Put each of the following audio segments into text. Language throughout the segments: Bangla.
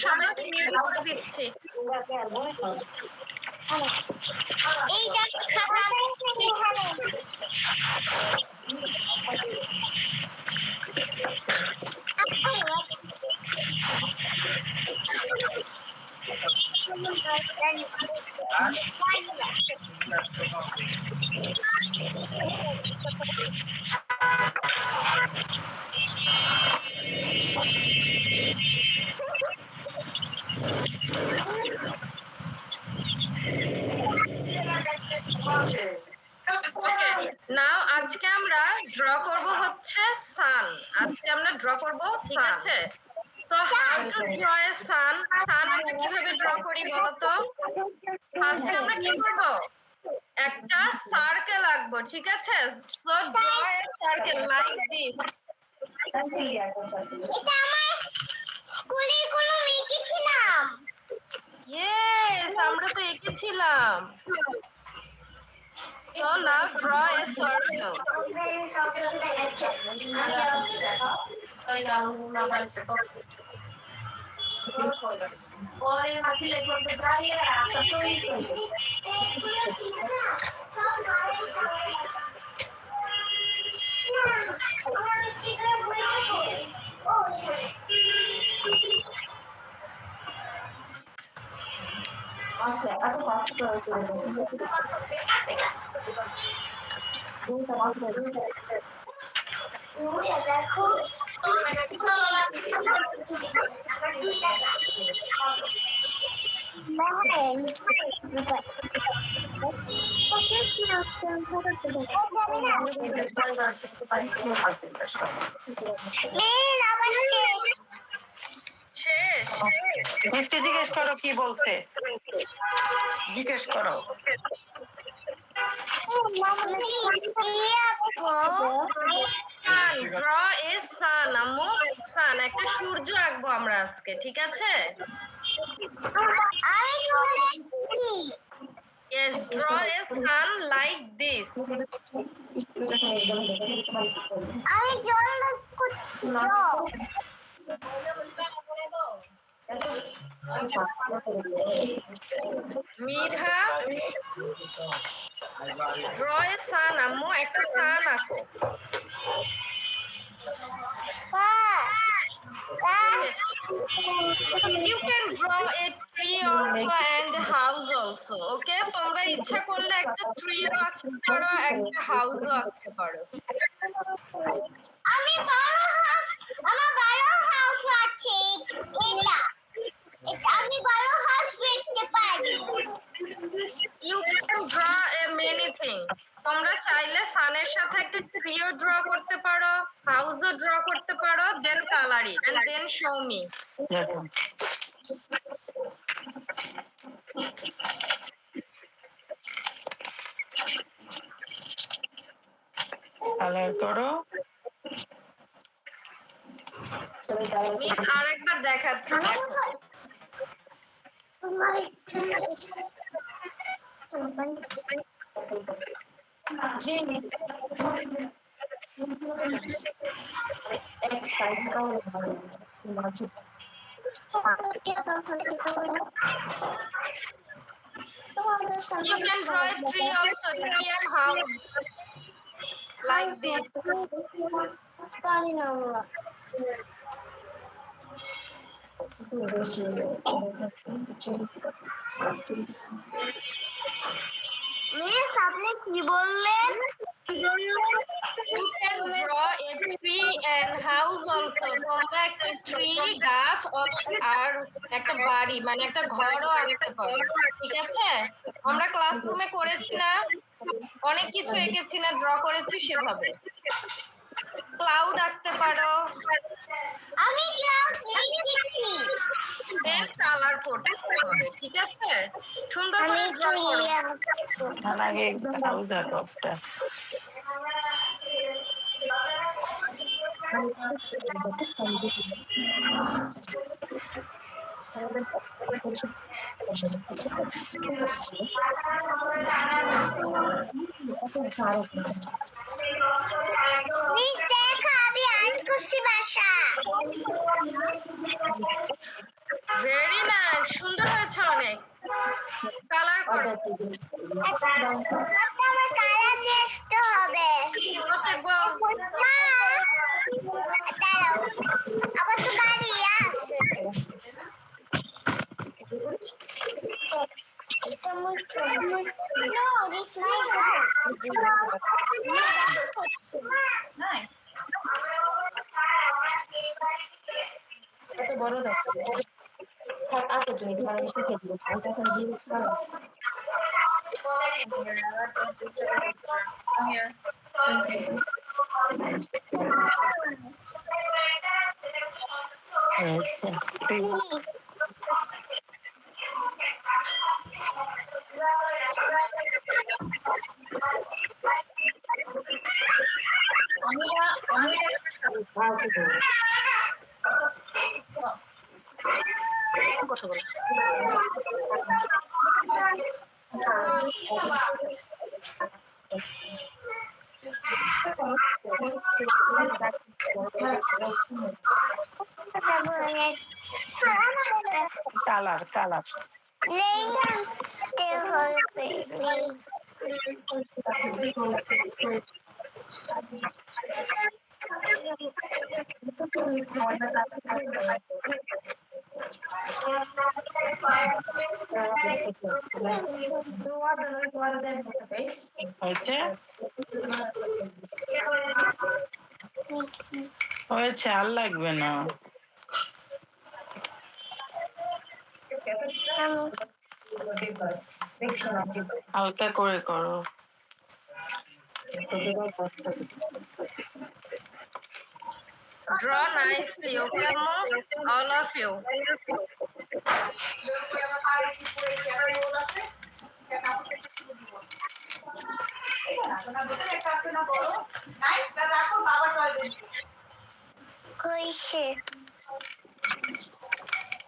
সবাইকে মিউট করে দিচ্ছি। নাও আজকে আমরা ড্র করব হচ্ছে সান। আজকে আমরা ড্র করব, ঠিক আছে? তো হাউ টু ড্র এ সান, সান আমরা কিভাবে ড্র করি বলো তো? ফার্স্টে আমরা কি করব? একটা সার্কেল আঁকবো, ঠিক আছে? So draw A circle like this. এটা আমার স্কুলে কোনো এঁকেছিলাম। ইয়েস, আমরা তো এঁকেছিলাম। So now draw a circle. Okay, aku pasti kalau itu. Ya, দেখো। শেষ। মিষ্টি জিজ্ঞেস করো কি বলছে, জিজ্ঞেস করো। ড্র এ সান, আম্মু সান, একটা সূর্য আঁকবো আমরা আজকে, ঠিক আছে? Yes, draw a sun like this. আমি জল করছি জল। মিঠা, draw a sun, আম্মু একটা সান আঁকো। You can draw a tree also and a house also. Okay, তোমরা ইচ্ছা করলে একটা ট্রি আঁকতে পারো, একটা হাউসও আঁকতে পারো। আমি বড় হাউস, আমার বড় হাউস আছে এটা। এটা আমি বড় হাউস দেখতে পারি। You can draw a many things. তোমরা চাইলে সানের সাথে একটা ট্রিও ড্র করতে পারো, হাউসও ড্র করতে পারো, then colour it and then show me. Colour করো। মিস আরেকবার দেখাচ্ছি, দেখো। You can draw a tree also, tree and house like this. Miss আপনি কি বললেন? You can draw a tree and house also. তোমরা একটা ট্রি, গাছ আর একটা বাড়ি মানে একটা ঘরও আঁকতে পারো, ঠিক আছে? আমরা ক্লাসরুমে করেছি না, অনেক কিছু এঁকেছি না, ড্র করেছি সেভাবে। ক্লাউড আঁকতে পারো, আমি ক্লাস লিখেছি। দেন কালার করতে হবে, ঠিক আছে? সুন্দর করে ড্র করো। তার আগে একটা হাউস আঁকো একটা। মিস দেখো আমি আর্ট করছি বাসা। আমার কালার নিয়ে আসতে হবে। ওকে গো। মা, দাঁড়াও, আবার তো দাঁড়িয়ে আছে। No, this is not nice. এত বড় দেখো আসো তুমি তোমার আমি শিখে দিব আমি তখন জিজ্ঞেস করো কথা বলো কালার কালার হয়েছে হয়েছে আর লাগবে না হালকা করে করো Draw nicely, okay, Ammo? All of you.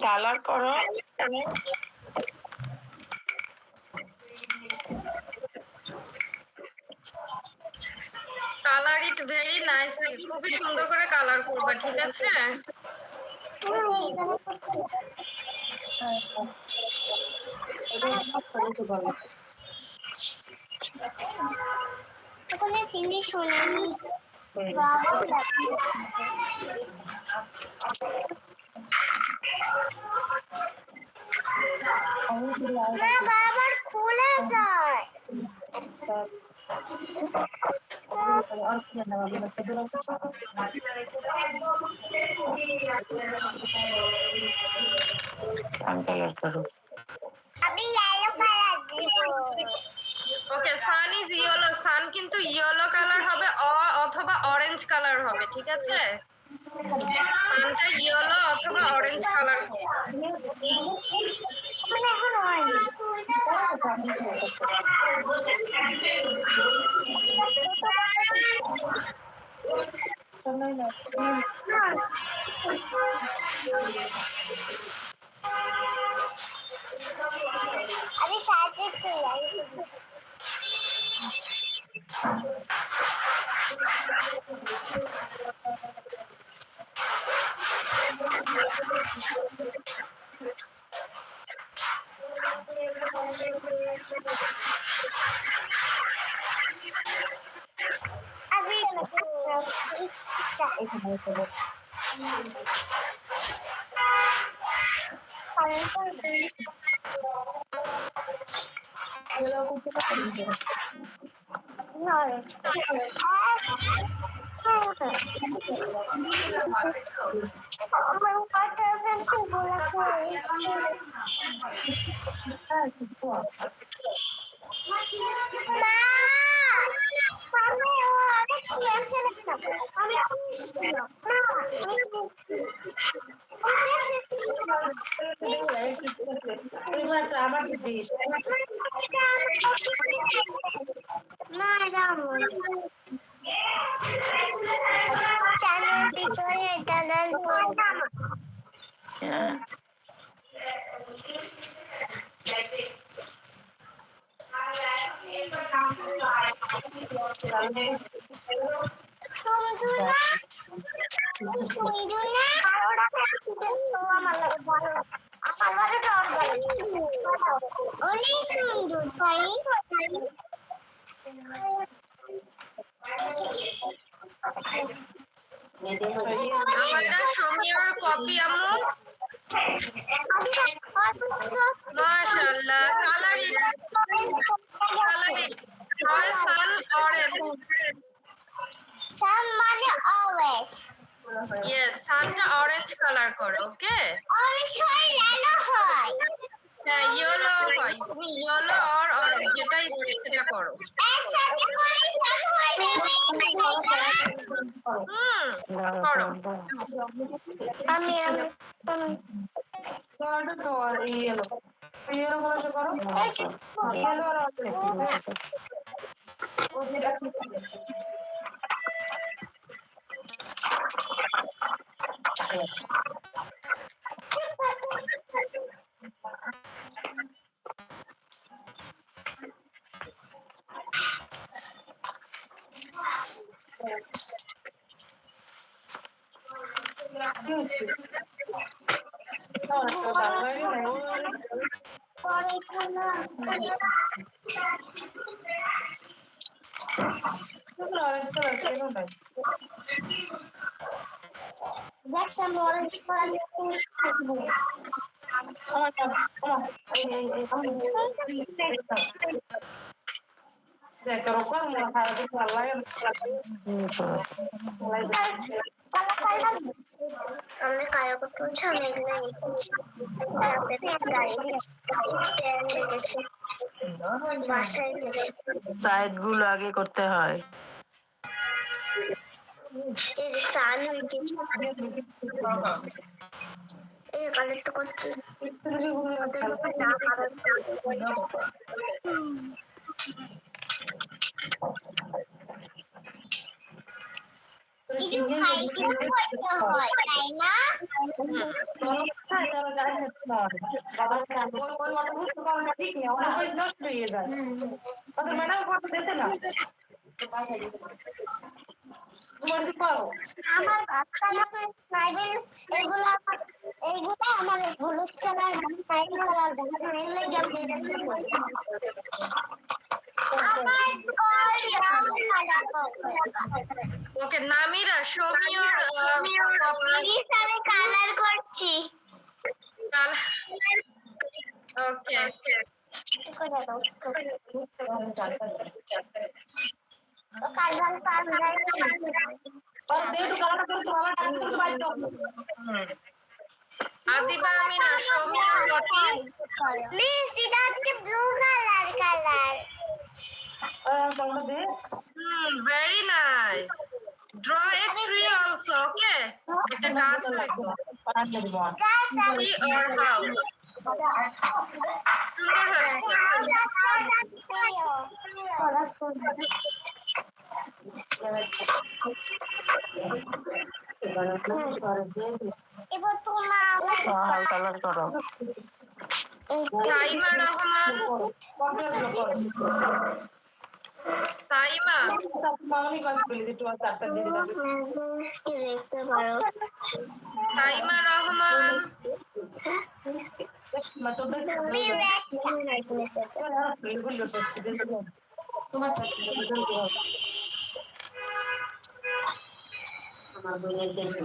Colour করো Color it very nicely. খুবই সুন্দর করে কালার করবা, ঠিক আছে? ওখানে ফিনিশ হয়নি বাবা না বারবার খুলে যায় কালার করো আমি ইয়েলো কালার দিব ওকে, সান ইজ ইয়েলো। সান কিন্তু ইয়েলো কালার হবে অথবা অরেঞ্জ কালার হবে, ঠিক আছে? সানটা ইয়েলো অথবা অরেঞ্জ কালার হবে। মানে এখন হয়নি আমি সাইডে যাই আমি আমার দিস চ্যানেল পিছনে দাদার হ্যাঁ সুন্দর না সুন্দর না আমার লাগে ভালো আমার লাগে ডর অনেক সুন্দর তাই আমারটা সমীর কপি আম্মু মাশাআল্লাহ কালারিং হয় সান অরেঞ্জ সাম মানে always ইয়েস সানটা অরেঞ্জ কালার করে ওকে orange হয় yellow হয় হ্যাঁ ইয়েলো হয় তুমি ইয়েলো আর অরেঞ্জ যেটা ইচ্ছে সেটা করো এর সাথে করে সাম হয়ে যাবে করো আমি করো তো আর ইয়েলো ইয়েলো করে করো ইয়েলো আর অরেঞ্জ ও যেটা পরে খানা অরেঞ্জ কালার কেন নাই দেখ সাম orange color দেখ রকম খাওয়া দিতে ভালো লাগে हमने काया को पूछा मेरे लिए যাতে গাড়ি স্ট্যান্ড লেগেছে বাসায় গেছে সাইড গুলো আগে করতে হয় এই যে সান হয়ে গেছে এই কালেক্ট করছি না পারার ইদু খাই কিন্তু করতে হয় তাই না ম্যাডাম করতে দিতে না তোমার কি পারো আমার বাচ্চারা তো স্নাইবেল এগুলো আমার হলুদ কালার স্নাইবেল কালার এর লাগি আমি আমার কল রং colour okay Namira Samir copy আমি কালার করছি ওকে করে দাও কালার কালার और दे तो काला कर तो हमारा टाइम तो बात तो আদিবা আমিনা সমীর কপি প্লিজ এটা হচ্ছে ব্লু কালার আমরা দে very nice draw a tree also okay একটা গাছ রাখো পানি দিব tree or house সুন্দর হয়েছে এবার তোমার কালার করো সাইমা রহমান সাইমা মামনি কাজ বলি যে তোমার চারটা দিয়ে দিলাম কি দেখতে পারো সাইমা রহমান मतलब बिल्कुल लो सीधे তোমার আমার বোনের দেশে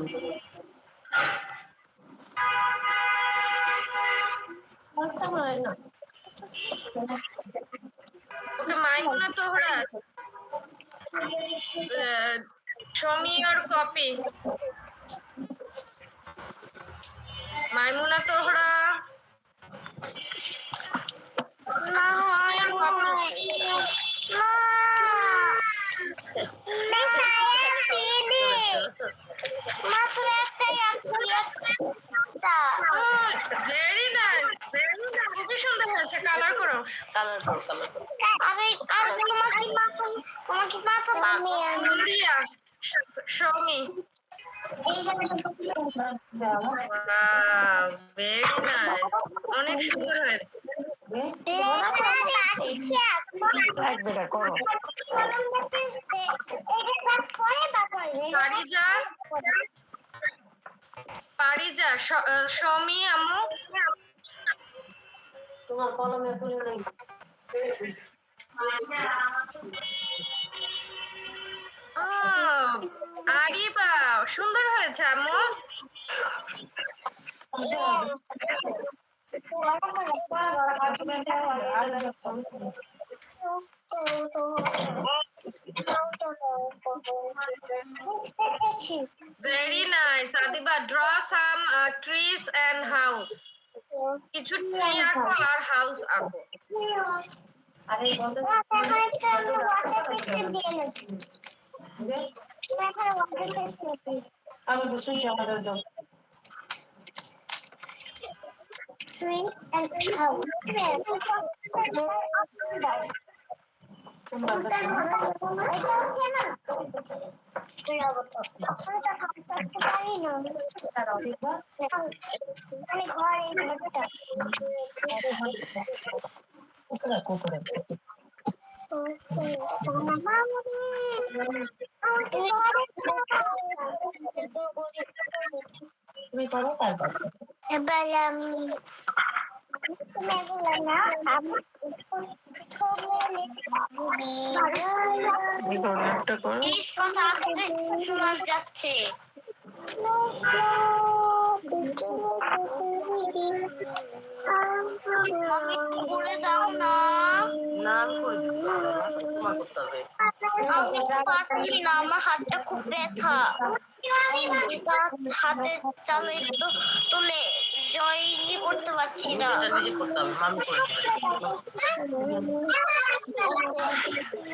বলতে পারে না ওকে মাইমুনা তোহরা সমীর কপি মাইমুনা তোহরা না সমীর কপি मैं सायन पीली मात्र একটা একটা ভেরি নাইস খুবই সুন্দর হয়েছে কালার করো আমি আর তোমাকে মাখন আমি ইন্ডিয়া সমী ভেরি নাইস অনেক সুন্দর হয়েছে বেটা করো পারিজা সমী আম্মু তোমার কলমে ফুলে নেই। আরে বা সুন্দর হয়েছে আম্মু। Very nice. Adiba, draw some trees and house. কিছু tree আঁকো আর house আঁকো। আরে বলতে আমি বুঝছি আমাদের দাও Tree and house. তুমি করো তারপর এবার একটা করো শোনা যাচ্ছে করে দাও না না আমি করে দিতে পারবো না, তোমার করতে হবে। আমি পারছি না, আমার হাতটা খুব ব্যথা। হাতের চামড়া একটু তুলে জয়েনই করতে পারছি না। এটা নিজে করতে হবে, মামি করে দিবে।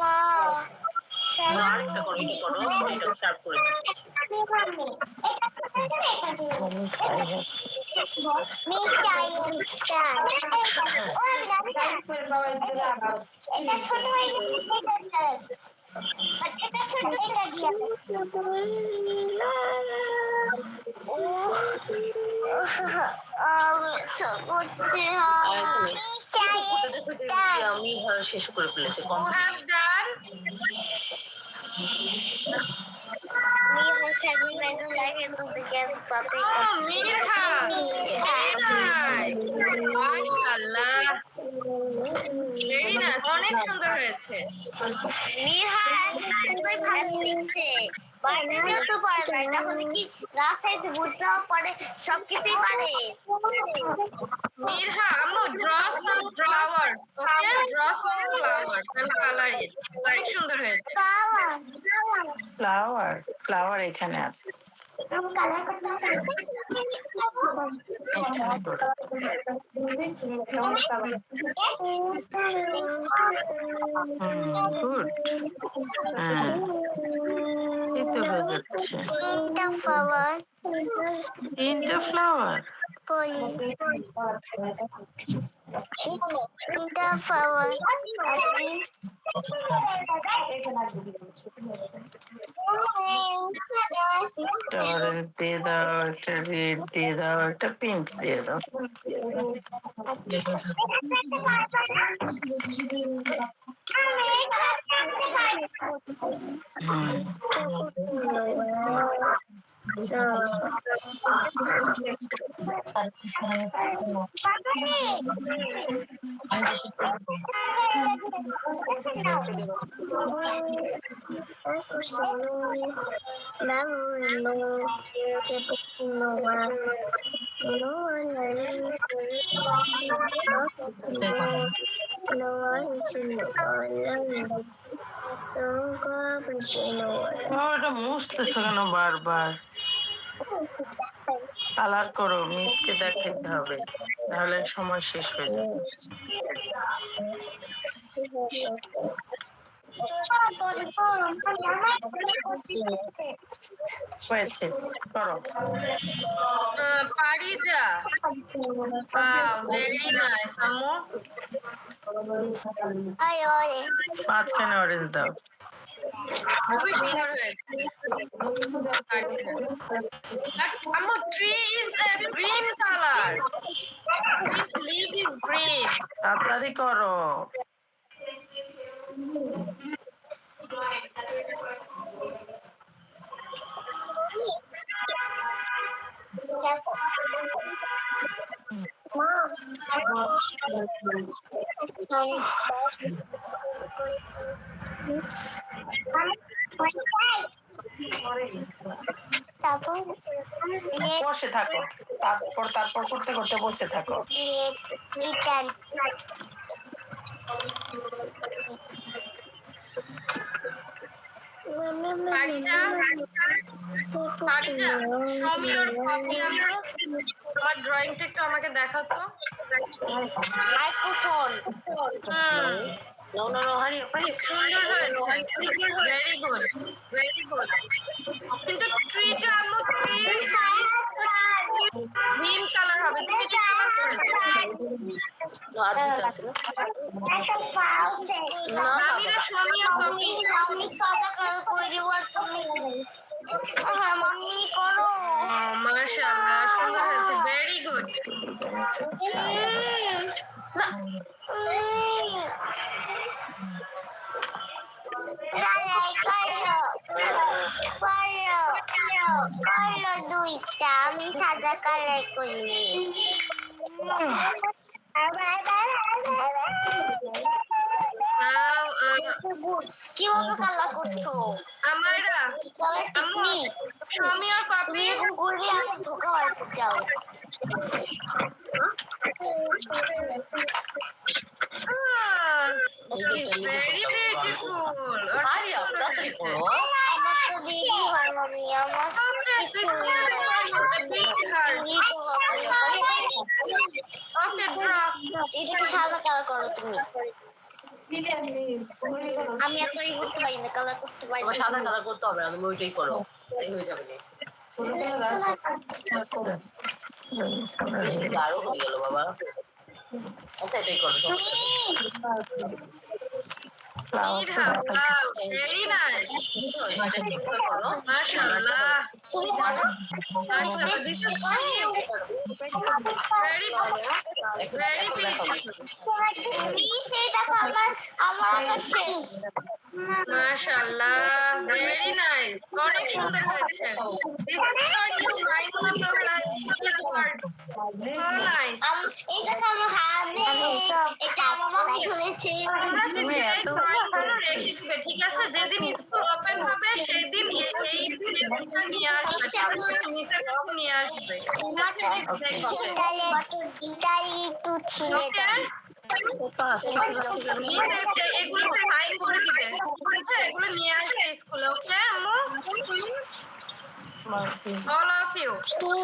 মা না, আরেকটা করো, এটা করো, এটা শার্প করে দিচ্ছি। এটা ছোট হয়ে গেছে, এটা ছোট, এটা দিয়ে আমি শেষ করে ফেলেছি, You have done. Oh, Mirha. Very nice. MashaAllah. Very nice. অনেক সুন্দর হয়েছে। মিরহা খুবই ভালো লিখছে, বাইরেও তো পারে না, তাহলে কি রাস্তায় ঘুরতেও পারে, সবকিছুই পারে। Mirha, আম্মু draw some flowers. Okay, draw some flowers and color it. অনেক সুন্দর হয়েছে। ফ্লাওয়ার ফ্লাওয়ার এখানে আছে আমি কালার করতে এখানে করো। গুড হ্যাঁ এই তো হয়ে যাচ্ছে তিনটা ফ্লাওয়ার তিনটা ফ্লাওয়ার কলি, তিনটা ফ্লাওয়ার একটা অরেঞ্জ দিয়ে দাও একটা রেড দিয়ে দাও একটা পিঙ্ক দিয়ে দাও ওটা মুছতেছো কেন বারবার কালার করো মিসকে দেখাতে হবে তাহলে সময় শেষ হয়ে যাবে হয়েছে করো পারিজা wow very nice আম্মু মাঝখানে অরেঞ্জ দাও খুবই সুন্দর হয়েছে আম্মু tree is a green color its leaf is green তাড়াতাড়ি করো মা তারপর বসে থাকো, তারপর করতে করতে বসে থাকো। Little পারিজা, পারিজা, show me your copy আম্মু। তোমার ড্রয়িংটা একটু আমাকে দেখাও তো। Microphone No, hurry up. সুন্দর হয়েছে, ভেরি গুড, ভেরি গুড। কিন্তু ট্রিটা আম্মু, গ্রিন কালার হবে, তুমি কি কালার করেছো? মামিরা show me your copy। আমি সাদা কালার করে দিব আর তুমি হ্যাঁ মাম্মি করো মাশাআল্লাহ, সুন্দর হয়েছে, ভেরি গুড। দুইটা আমি সাদা কালার করি নাও কিভাবে কালার করছো আমারা কালার আম্মু, technique show me your copy। তুমি এখন করলে আমি ধোকা মারতে চাও ভেরি বিউটিফুল। Hurry up, তাড়াতাড়ি করো। আমার তো বেবি হয় মাম্মি আমার ওকে, ড্র। এটা কি সাদা কালার করো তুমি আমি এত ই করতে পারি না কালার করতে পারি তোমার না সাদা কালার করতে হবে না, তুমি ওইটাই করো, তাই হয়ে যাবে। গাঢ় হয়ে গেল বাবা। আচ্ছা এটাই করো। Wow, very nice. Mashallah. তুমি করো Mashallah, this is cute. Very good. Very beautiful. Please এই দেখো আমার কাছে Mashallah, very nice. অনেক সুন্দর হয়েছে। This is for you, Maimuna Zohra. So nice. এই দেখো আমার হাতে এটা আমার মামা ধরেছে তোমরা যেদিন drawing গুলো রেখে দিবে, ঠিক আছে? যেদিন স্কুল ওপেন হবে সেদিন এই পেন্সিলটা নিয়ে আসবে, ঠিক আছে? নিচের কাছে নিয়ে আসবে। একটু ছিঁড়ে Okay? এগুলোতে সাইন করে দিবে, ঠিক আছে? এগুলো নিয়ে আসবে স্কুলে, ওকে আম্মু? All of you.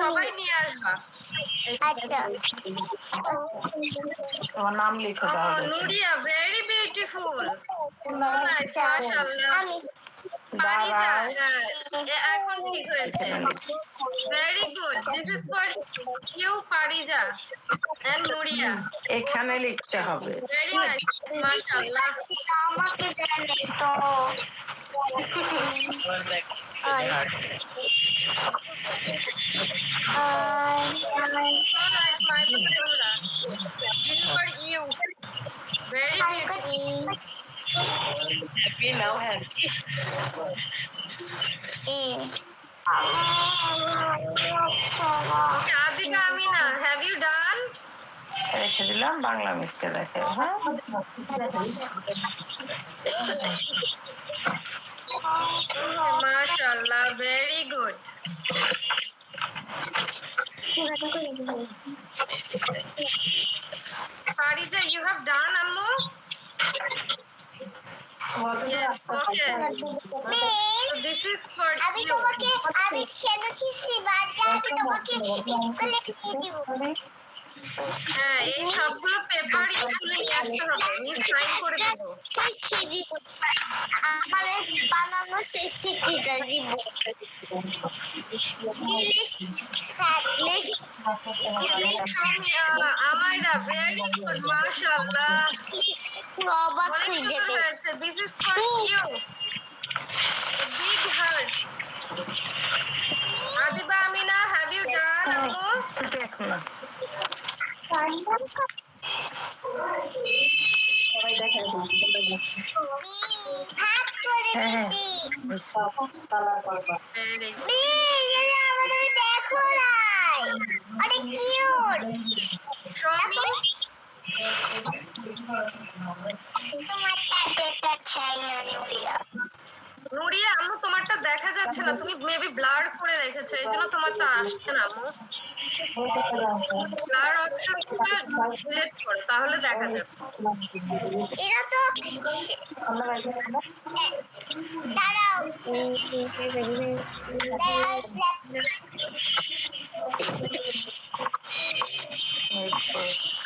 সবাই নিয়ে আসবা। আচ্ছা তোমার নাম লিখো Oh, তাহলে। Nuria, very beautiful. So nice, mashallah. আমি পারিজা, এখন ঠিক হয়েছে। Very good. This is for you, Parija and Nuria. এখানে লিখতে হবে। Very nice, mashallah. আমাকে দেন তো So nice, my Zohra. This is for you. Very beautiful. Happy now, happy. Okay, Adika Amina, have you done? রেখে দিলাম, বাংলা মিসকে দেখে। হ্যাঁ Mashallah, very good. Parija, you have done, Ammu? Yes, okay. So this is for আমি you. তোমাকে আমি খেলেছি সিবাটা আমি তোমাকে স্কুলে দিয়ে দিব হ্যাঁ, এই সবগুলো পেপার স্কুলে নিয়ে আসতে হবে, আমি সাইন করে দেবো। সেই ছিড়ি আমার বানানো সেই ছিটিটা দিব আমাইরা, very good, mashallah. অবাক অনেক হয়ে সুন্দর যাবে হয়েছে। This is for you. A big heart. Adiba Amina, have you done, Ammu? দেখো না। হাত করে হ্যাঁ, দিছি Very good. আমাদের দেখো নাই অনেক কিউট Show me রেখেছো, এই জন্য তোমার তো আসছে না আম্মু। ব্লার অপশনটা সিলেক্ট করো, তাহলে দেখা যাবে। এরা তো দাঁড়াও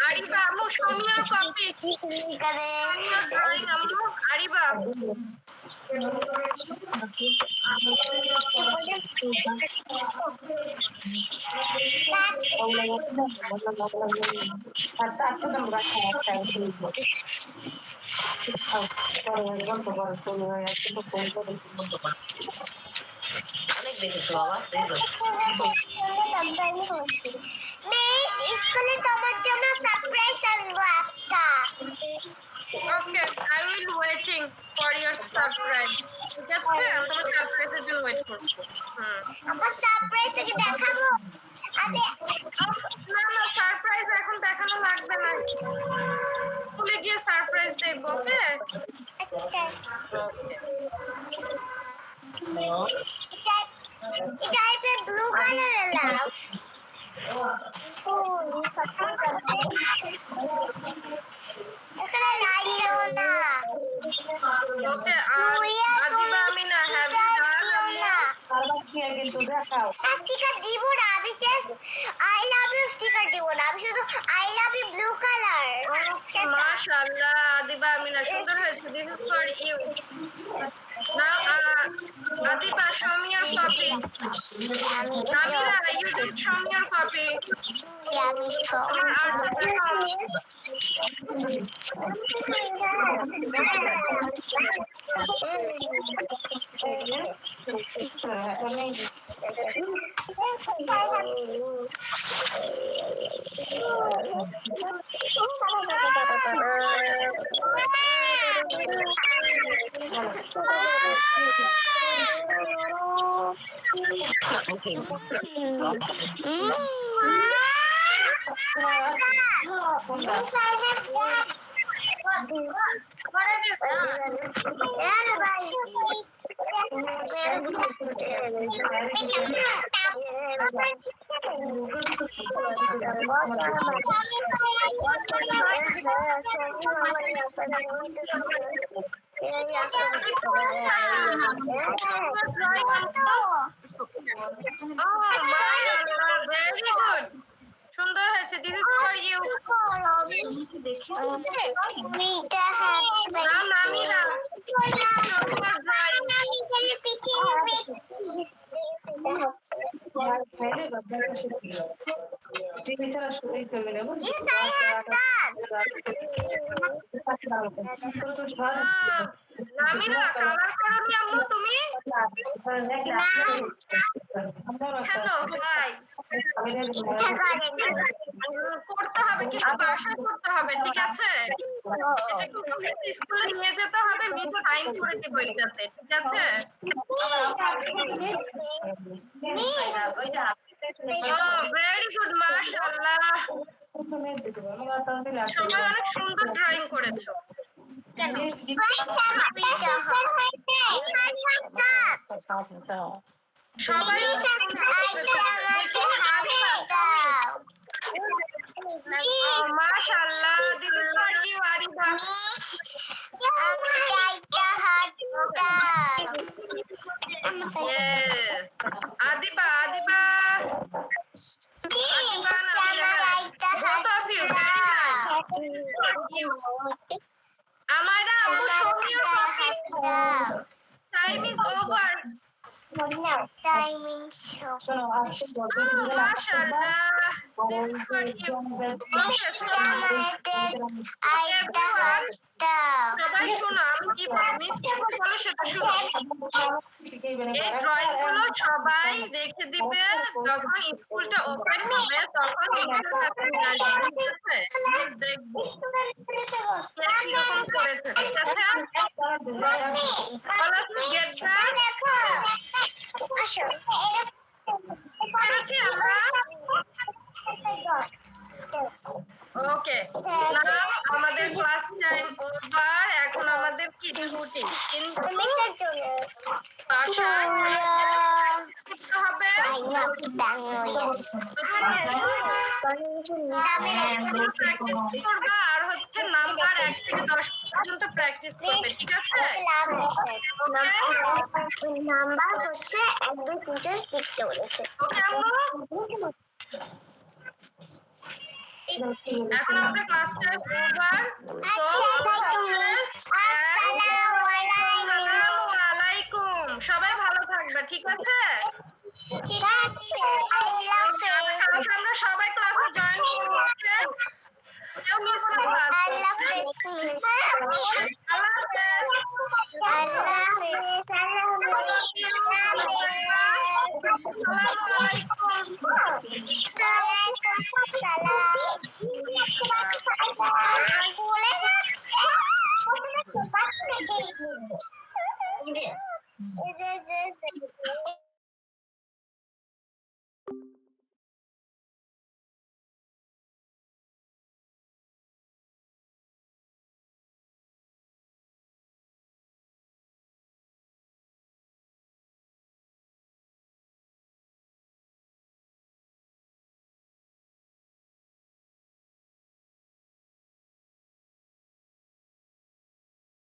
আরিবা আম্মু সোনিয়ার কপি, সোনিয়ার ড্রয়িং আম্মু। আরিবা অনেক দেখেছো বাবা, মিস স্কুলে তোমার জন্য সারপ্রাইজ আনবো একটা। Okay, I will waiting for your surprise. ঠিক আছে, আমি তোমার সারপ্রাইজের জন্য ওয়েট করবো। আমার সারপ্রাইজ থেকে দেখাবো। আমি না না, সারপ্রাইজ এখন দেখানো লাগবে না, স্কুলে গিয়ে সারপ্রাইজ দেখবো। ওকে আচ্ছা ওকে। এটা ব্লু কালারের লাভ। এখানে লাইট না। Okay, Ajiba Amina, have you done? কিন্তু দেখাও স্টিকার দিব না, আমি just I love you sticker দিব না, আমি শুধু I love you blue colour. মাশাআল্লাহ, আদিবা আমিনা সুন্দর হয়েছে। This is for you. Now Adiba, show me your copy. Nabila, you didn't show me your copy. আমি তোমার আর্ট দেখাও। What have you Very good. সুন্দর হয়েছে। This is for you. নাম নামিরা। নামিরা, কালার করোনি আম্মু তুমি? Hello, hi. করতে হবে, কিন্তু বাসায় করতে হবে, ঠিক আছে? এটা একটু স্কুলে নিয়ে যেতে হবে, মিস সাইন করে দেবো এটাতে, ঠিক আছে? ভেরি গুড, মাশাআল্লাহ। সবাই অনেক সুন্দর ড্রয়িং করেছো। সবাই মাশাআল্লাহ। This is for you Ariba. Yes. Adiba, Adiba. Adiba, both of you, very nice. Amara, show me your copy. Time is over. Timing show. Mashallah. This is for you. Okay, so everyone, সবাই শোনো, আমি কি বলি, বলো সেটা শোনো। এই ড্রয়িং গুলো সবাই রেখে দিবে, যখন স্কুলটা ওপেন হবে তখন টিচার কাছে নিয়ে আসবে, ঠিক আছে? দেখবো কিরকম করেছে, ঠিক আছে? বলো তুমি গেট ব্যাক। পেরেছি আমরা? ওকে, নাও আমাদের ক্লাস টাইম ওভার। এখন আমাদের কি ছুটি, কিন্তু বাসায় করতে হবে। প্র্যাকটিস করবা আর হচ্ছে নাম্বার 1 থেকে 10 পর্যন্ত প্র্যাকটিস করবে, ঠিক আছে? নাম্বার হচ্ছে 1 2 3 4 লিখতে বলেছে। ওকে আম্মু, এখন আমাদের ক্লাসটা ওভার। আসসালামু আলাইকুম, সবাই ভালো থাকবে, ঠিক আছে? ঠিক আছে, আল্লাহ হাফেজ। আমরা সবাই ক্লাসে জয়েন করব, ওকে? কেউ মিস করবে না। আল্লাহ হাফেজ।